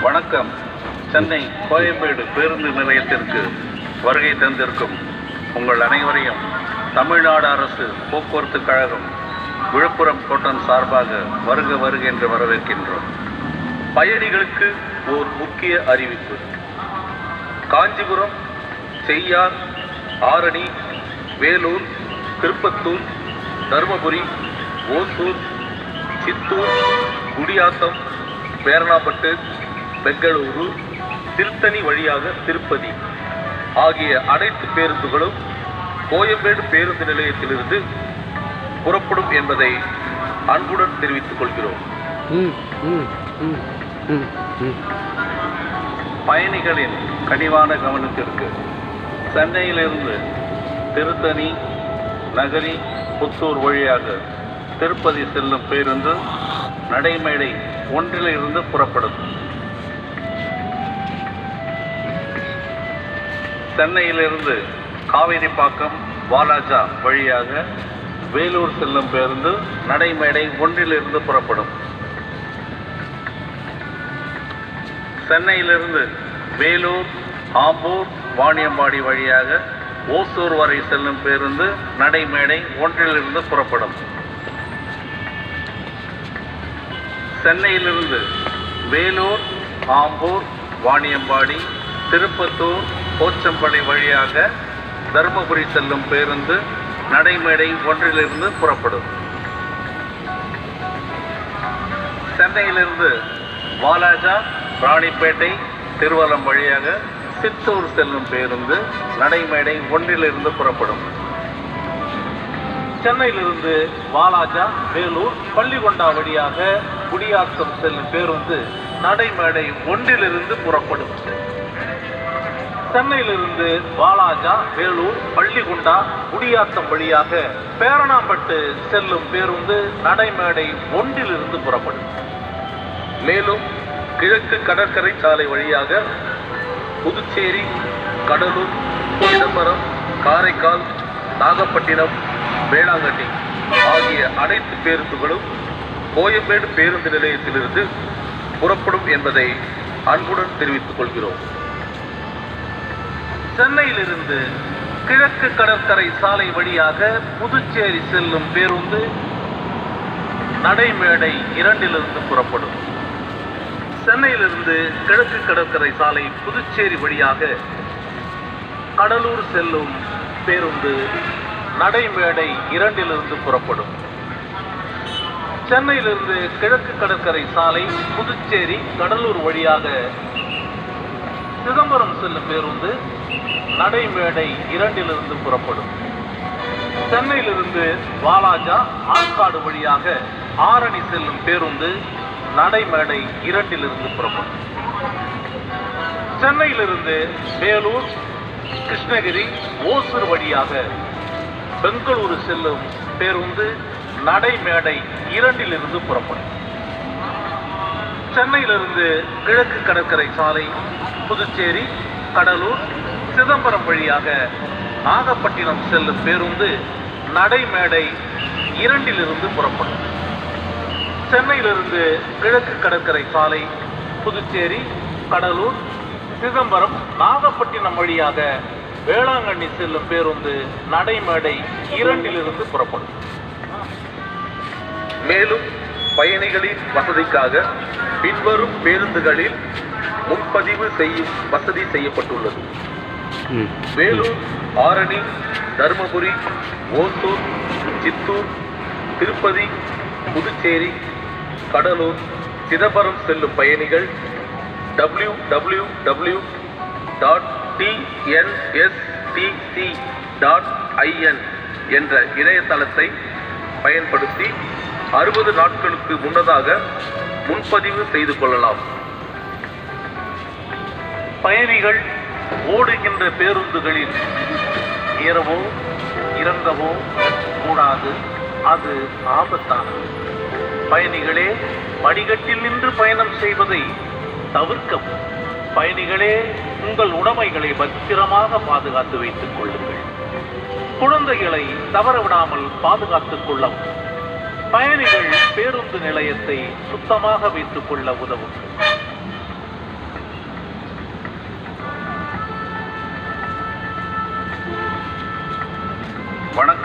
வணக்கம். சென்னை கோயம்பேடு பேருந்து நிலையத்திற்கு வருகை தந்திருக்கும் உங்கள் அனைவரையும் தமிழ்நாடு அரசு போக்குவரத்து கழகம் விழுப்புரம் கோட்டம் சார்பாக வருக வருக என்று வரவேற்கின்றோம். பயணிகளுக்கு ஓர் முக்கிய அறிவிப்பு. காஞ்சிபுரம், செய்யார், ஆரணி, வேலூர், திருப்பத்தூர், தருமபுரி, ஓசூர், சித்தூர், குடியாத்தம், பேரணாம்பட்டு, பெங்களூரு, திருத்தணி வழியாக திருப்பதி ஆகிய அனைத்து பேருந்துகளும் கோயம்பேடு பேருந்து நிலையத்திலிருந்து புறப்படும் என்பதை அன்புடன் தெரிவித்துக் கொள்கிறோம். பயணிகளின் கனிவான கவனத்திற்கு சென்னையிலிருந்து திருத்தணி, நகரி, புத்தூர் வழியாக திருப்பதி செல்லும் பேருந்து நடைமேடை ஒன்றிலிருந்து புறப்படும். சென்னையிலிருந்து காவேரிப்பாக்கம், வாலாஜா வழியாக வேலூர் செல்லும் பேருந்து நடைமேடை ஒன்றிலிருந்து புறப்படும். சென்னையிலிருந்து வேலூர், ஆம்பூர், வாணியம்பாடி வழியாக ஓசூர் வரை செல்லும் பேருந்து நடைமேடை ஒன்றிலிருந்து புறப்படும். சென்னையிலிருந்து வேலூர், ஆம்பூர், வாணியம்பாடி, திருப்பத்தூர், போச்சம்பள்ளி வழியாக தருமபுரி செல்லும் பேருந்து நடைமேடை ஒன்றிலிருந்து புறப்படும். சென்னையிலிருந்து வாலாஜா, ராணிப்பேட்டை, திருவலம் வழியாக சித்தூர் செல்லும் பேருந்து நடைமேடை ஒன்றிலிருந்து புறப்படும். சென்னையிலிருந்து வாலாஜா, வேலூர், பள்ளிகொண்டா வழியாக குடியாத்தம் செல்லும் பேருந்து நடைமேடை ஒன்றிலிருந்து புறப்படும். சென்னையிலிருந்து வாலாஜா, வேலூர், பள்ளிகுண்டா, குடியாத்தம் வழியாக பேரணாம்பட்டு செல்லும் பேருந்து நடைமேடை ஒன்றிலிருந்து புறப்படும். மேலும் கிழக்கு கடற்கரை சாலை வழியாக புதுச்சேரி, கடலூர், சிதம்பரம், காரைக்கால், நாகப்பட்டினம், வேளாங்கண்ணி ஆகிய அனைத்து பேருந்துகளும் கோயம்பேடு பேருந்து நிலையத்திலிருந்து புறப்படும் என்பதை அன்புடன் தெரிவித்துக் கொள்கிறோம். சென்னையிலிருந்து கிழக்கு கடற்கரை சாலை வழியாக புதுச்சேரி செல்லும் பேருந்து நடைமேடை 2லிருந்து புறப்படும். சென்னையிலிருந்து கிழக்கு கடற்கரை சாலை புதுச்சேரி வழியாக கடலூர் செல்லும் பேருந்து நடைமேடை 2லிருந்து புறப்படும். சென்னையிலிருந்து கிழக்கு கடற்கரை சாலை புதுச்சேரி, கடலூர் வழியாக சிதம்பரம் செல்லும் பேருந்து நடைமேடை 2லிருந்து புறப்படும். சென்னையிலிருந்து வாலாஜா, ஆற்காடு வழியாக ஆரணி செல்லும் பேருந்து நடைமேடை 2லிருந்து புறப்படும். சென்னையிலிருந்து வேலூர், கிருஷ்ணகிரி, ஓசூர் வழியாக பெங்களூரு செல்லும் பேருந்து நடைமேடை 2லிருந்து புறப்படும். சென்னையிலிருந்து கிழக்கு கடற்கரை சாலை புதுச்சேரி, கடலூர், சிதம்பரம் வழியாக நாகப்பட்டினம் செல்லும் பேருந்து நடைமேடை 2லிருந்து புறப்படும். சென்னையிலிருந்து கிழக்கு கடற்கரை சாலை புதுச்சேரி, கடலூர், சிதம்பரம், நாகப்பட்டினம் வழியாக வேளாங்கண்ணி செல்லும் பேருந்து நடைமேடை 2லிருந்து புறப்படும். மேலும் பயணிகளின் வசதிக்காக பின்வரும் பேருந்துகளில் முன்பதிவு செய்யும் வசதி செய்யப்பட்டுள்ளது. வேலூர், ஆரணி, தருமபுரி, ஓசூர், சித்தூர், திருப்பதி, புதுச்சேரி, கடலூர், சிதம்பரம் செல்லும் பயணிகள் www.tnstc.in என்ற இணையதளத்தை பயன்படுத்தி 60 நாட்களுக்கு முன்னதாக முன்பதிவு செய்து கொள்ளலாம். பயணிகள் ஓடுகின்ற பேருந்துகளில் ஏறவோ இறங்கவோ கூடாது, அது ஆபத்தானது. பயணிகளே, படிக்கட்டில் நின்று பயணம் செய்வதை தவிர்க்கவும். பயணிகளே, உங்கள் உடைமைகளை பத்திரமாக பாதுகாத்து வைத்துக் கொள்ளுங்கள். குழந்தைகளை தவறவிடாமல் பாதுகாத்துக் கொள்ளவும், பயணிகள் பேருந்து நிலையத்தை சுத்தமாக வைத்துக் கொள்ள உதவும். வணக்கம்.